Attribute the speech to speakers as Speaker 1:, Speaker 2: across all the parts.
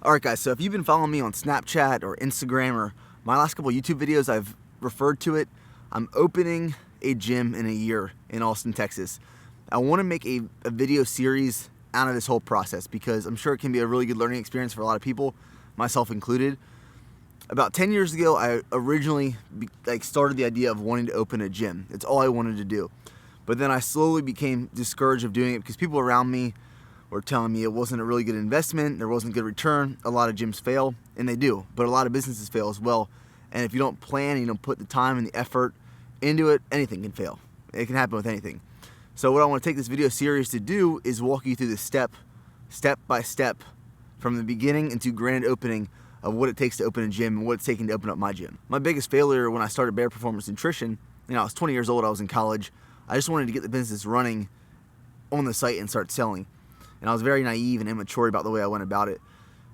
Speaker 1: Alright guys, so if you've been following me on Snapchat or Instagram or my last couple YouTube videos, I've referred to it. I'm opening a gym in a year in Austin, Texas. I want to make a video series out of this whole process because I'm sure it can be a really good learning experience for a lot of people, myself included. About 10 years ago, I originally started the idea of wanting to open a gym. It's all I wanted to do. But then I slowly became discouraged of doing it because people around me were telling me it wasn't a really good investment, there wasn't good return. A lot of gyms fail, and they do, but a lot of businesses fail as well. And if you don't plan and you don't put the time and the effort into it, anything can fail. It can happen with anything. So what I want to take this video series to do is walk you through the step by step, from the beginning into grand opening of what it takes to open a gym and what it's taking to open up my gym. My biggest failure when I started Bear Performance Nutrition, I was 20 years old, I was in college. I just wanted to get the business running on the site and start selling. And I was very naive and immature about the way I went about it.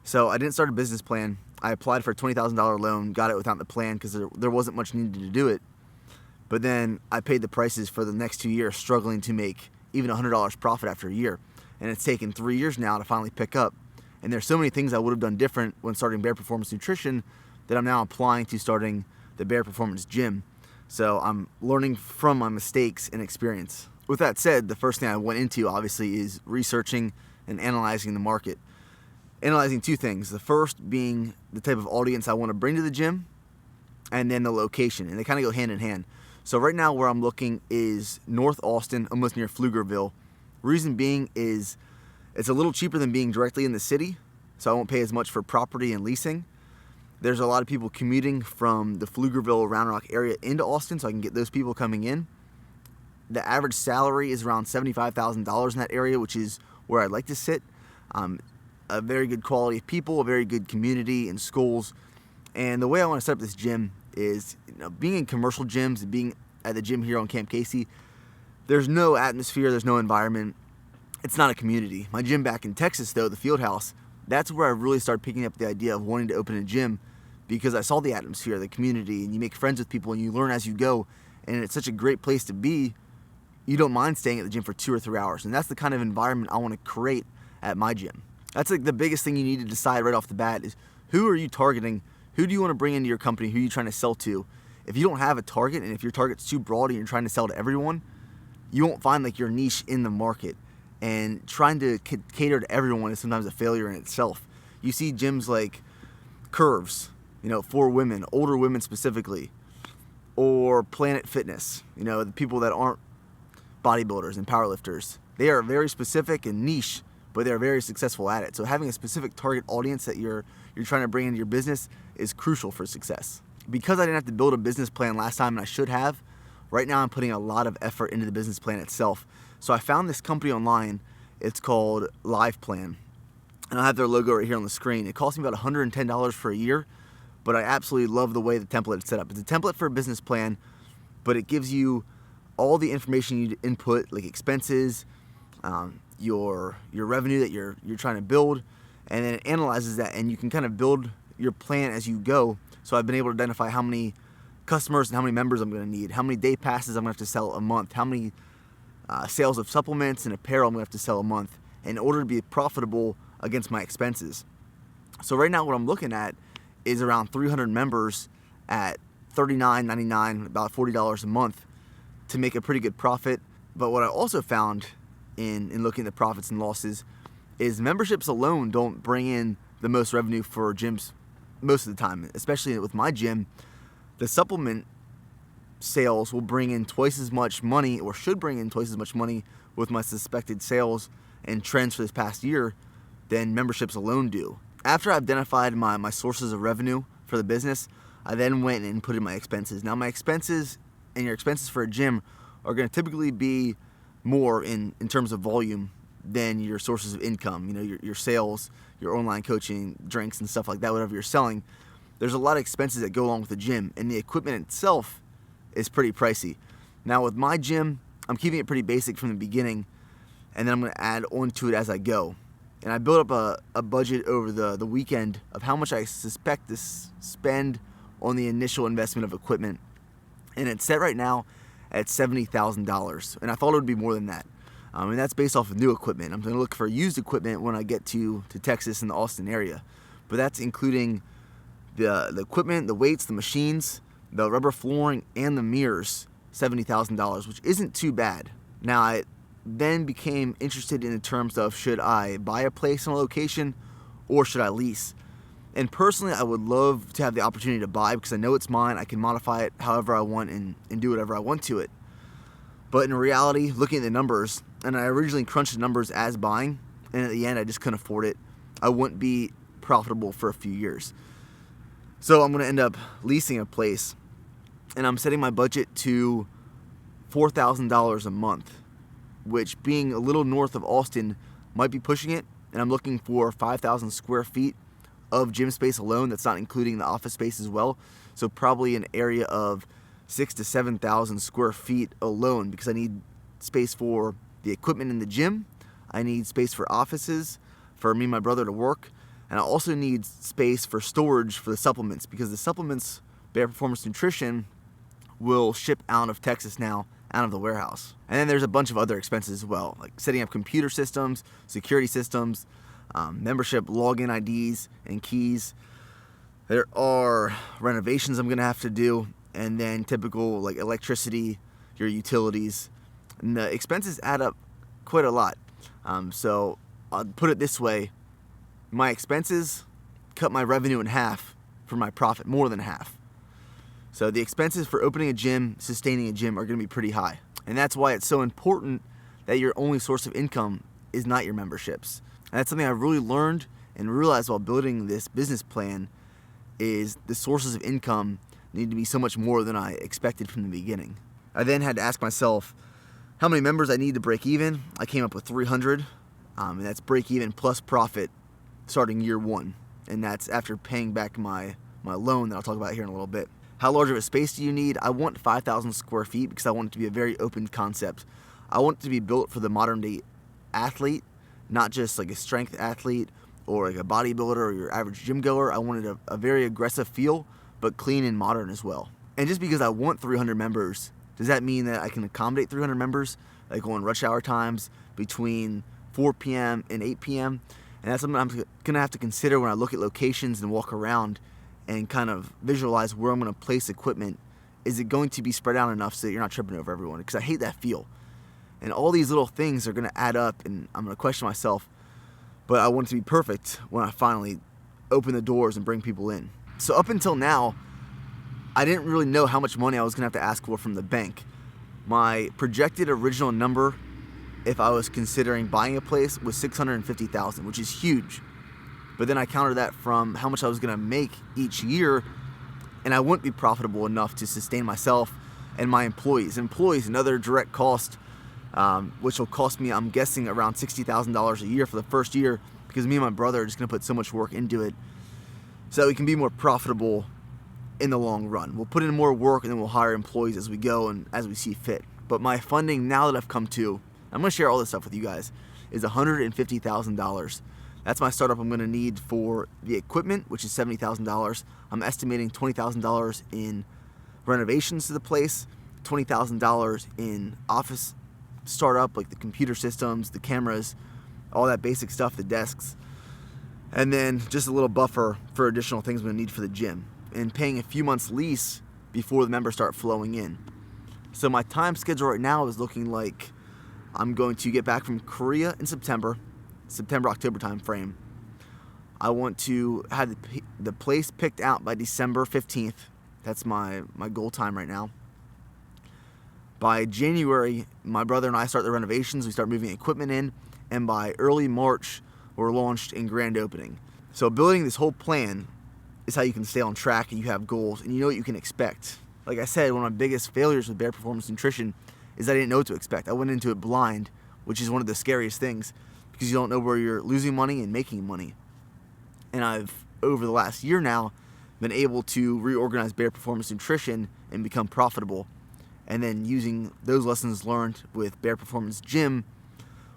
Speaker 1: So I didn't start a business plan. I applied for a $20,000 loan, got it without the plan because there wasn't much needed to do it. But then I paid the prices for the next 2 years, struggling to make even $100 profit after a year. And it's taken 3 years now to finally pick up. And there's so many things I would have done different when starting Bear Performance Nutrition that I'm now applying to starting the Bear Performance Gym. So I'm learning from my mistakes and experience. With that said, the first thing I went into obviously is researching and analyzing the market. Analyzing two things. The first being the type of audience I want to bring to the gym, and then the location. And they kind of go hand in hand. So right now where I'm looking is North Austin, almost near Pflugerville. Reason being is it's a little cheaper than being directly in the city, so I won't pay as much for property and leasing. There's a lot of people commuting from the Pflugerville, Round Rock area into Austin, so I can get those people coming in. The average salary is around $75,000 in that area, which is where I'd like to sit. A very good quality of people, a very good community and schools. And the way I want to set up this gym is, being in commercial gyms and being at the gym here on Camp Casey, there's no atmosphere, there's no environment. It's not a community. My gym back in Texas, though, the Field House, that's where I really started picking up the idea of wanting to open a gym because I saw the atmosphere, the community, and you make friends with people and you learn as you go. And it's such a great place to be. You don't mind staying at the gym for 2 or 3 hours. And that's the kind of environment I want to create at my gym. That's the biggest thing you need to decide right off the bat is who are you targeting? Who do you want to bring into your company? Who are you trying to sell to? If you don't have a target and if your target's too broad and you're trying to sell to everyone, you won't find your niche in the market. And trying to cater to everyone is sometimes a failure in itself. You see gyms like Curves, for women, older women specifically, or Planet Fitness, the people that aren't bodybuilders and powerlifters. They are very specific and niche, but they're very successful at it. So having a specific target audience that you're trying to bring into your business is crucial for success. Because I didn't have to build a business plan last time, and I should have, right now I'm putting a lot of effort into the business plan itself. So I found this company online. It's called Live Plan. And I have their logo right here on the screen. It cost me about $110 for a year, but I absolutely love the way the template is set up. It's a template for a business plan, but it gives you all the information you need to input, like expenses, your revenue that you're trying to build, and then it analyzes that, and you can kind of build your plan as you go. So I've been able to identify how many customers and how many members I'm going to need, how many day passes I'm going to have to sell a month, how many sales of supplements and apparel I'm going to have to sell a month in order to be profitable against my expenses. So right now what I'm looking at is around 300 members at $39.99, about $40 a month, to make a pretty good profit. But what I also found in looking at the profits and losses is memberships alone don't bring in the most revenue for gyms most of the time. Especially with my gym, the supplement sales will bring in twice as much money, or should bring in twice as much money with my suspected sales and trends for this past year than memberships alone do. After I identified my sources of revenue for the business, I then went and put in my expenses. Now my expenses and your expenses for a gym are going to typically be more in terms of volume than your sources of income. Your sales, your online coaching, drinks and stuff like that, whatever you're selling. There's a lot of expenses that go along with the gym, and the equipment itself is pretty pricey. Now with my gym, I'm keeping it pretty basic from the beginning, and then I'm going to add on to it as I go. And I built up a budget over the weekend of how much I suspect to spend on the initial investment of equipment. And it's set right now at $70,000. And I thought it would be more than that. And that's based off of new equipment. I'm going to look for used equipment when I get to Texas and the Austin area. but that's including the equipment, the weights, the machines, the rubber flooring, and the mirrors, $70,000, which isn't too bad. Now, I then became interested in terms of, should I buy a place in a location or should I lease? And personally, I would love to have the opportunity to buy because I know it's mine. I can modify it however I want and do whatever I want to it. But in reality, looking at the numbers, and I originally crunched the numbers as buying, and at the end I just couldn't afford it. I wouldn't be profitable for a few years. So I'm going to end up leasing a place, and I'm setting my budget to $4,000 a month, which, being a little north of Austin, might be pushing it. And I'm looking for 5,000 square feet of gym space alone. That's not including the office space as well. So probably an area of 6,000 to 7,000 square feet alone, because I need space for the equipment in the gym. I need space for offices for me and my brother to work. And I also need space for storage for the supplements, because the supplements, Bare Performance Nutrition, will ship out of Texas now, out of the warehouse. And then there's a bunch of other expenses as well, like setting up computer systems, security systems, membership login IDs and keys. There are renovations I'm gonna have to do, and then typical like electricity, your utilities. And the expenses add up quite a lot. So I'll put it this way: my expenses cut my revenue in half for my profit, more than half. So the expenses for opening a gym, sustaining a gym, are going to be pretty high. And that's why it's so important that your only source of income is not your memberships. And that's something I've really learned and realized while building this business plan, is the sources of income need to be so much more than I expected from the beginning. I then had to ask myself how many members I need to break even. I came up with 300, and that's break even plus profit starting year one. And that's after paying back my loan that I'll talk about here in a little bit. How large of a space do you need? I want 5,000 square feet because I want it to be a very open concept. I want it to be built for the modern day athlete, not just like a strength athlete or like a bodybuilder or your average gym goer. I wanted a very aggressive feel, but clean and modern as well. And just because I want 300 members, does that mean that I can accommodate 300 members, like on rush hour times between 4 p.m. and 8 p.m.? And that's something I'm going to have to consider when I look at locations and walk around and kind of visualize where I'm going to place equipment. Is it going to be spread out enough so that you're not tripping over everyone? Because I hate that feel. And all these little things are going to add up, and I'm going to question myself. But I want it to be perfect when I finally open the doors and bring people in. So up until now, I didn't really know how much money I was going to have to ask for from the bank. My projected original number, if I was considering buying a place, was $650,000, which is huge. But then I countered that from how much I was going to make each year, and I wouldn't be profitable enough to sustain myself and my employees. Another direct cost, which will cost me, I'm guessing, around $60,000 a year for the first year, because me and my brother are just going to put so much work into it so that we can be more profitable in the long run. We'll put in more work and then we'll hire employees as we go and as we see fit. But my funding, now that I've come to, I'm going to share all this stuff with you guys, is $150,000. That's my startup I'm going to need for the equipment, which is $70,000. I'm estimating $20,000 in renovations to the place, $20,000 in office startup, like the computer systems, the cameras, all that basic stuff, the desks, and then just a little buffer for additional things I'm going to need for the gym, and paying a few months lease before the members start flowing in. So my time schedule right now is looking like I'm going to get back from Korea in September, October time frame. I want to have the place picked out by December 15th. That's my goal time right now. By January, my brother and I start the renovations. We start moving equipment in, and by early March, we're launched in grand opening. So building this whole plan is how you can stay on track and you have goals and you know what you can expect. Like I said, one of my biggest failures with Bare Performance Nutrition is I didn't know what to expect. I went into it blind, which is one of the scariest things, because you don't know where you're losing money and making money. And I've, over the last year now, been able to reorganize Bare Performance Nutrition and become profitable. And then using those lessons learned with Bare Performance Gym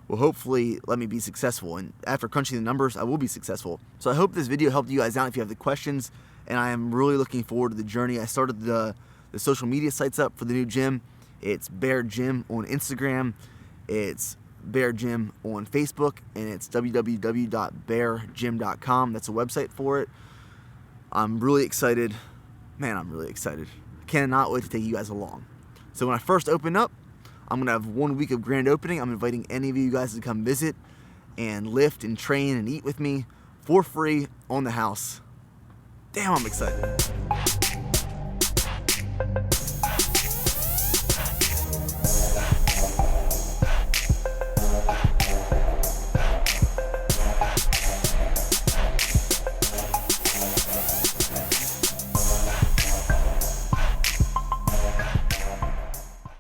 Speaker 1: will hopefully let me be successful. And after crunching the numbers, I will be successful. So I hope this video helped you guys out if you have the questions. And I am really looking forward to the journey. I started the social media sites up for the new gym. It's Bare Gym on Instagram. It's Bear Gym on Facebook, and it's www.beargym.com. That's a website for it. I'm really excited. Man, I'm really excited. Cannot wait to take you guys along. So when I first open up, I'm going to have 1 week of grand opening. I'm inviting any of you guys to come visit and lift and train and eat with me for free on the house. Damn, I'm excited.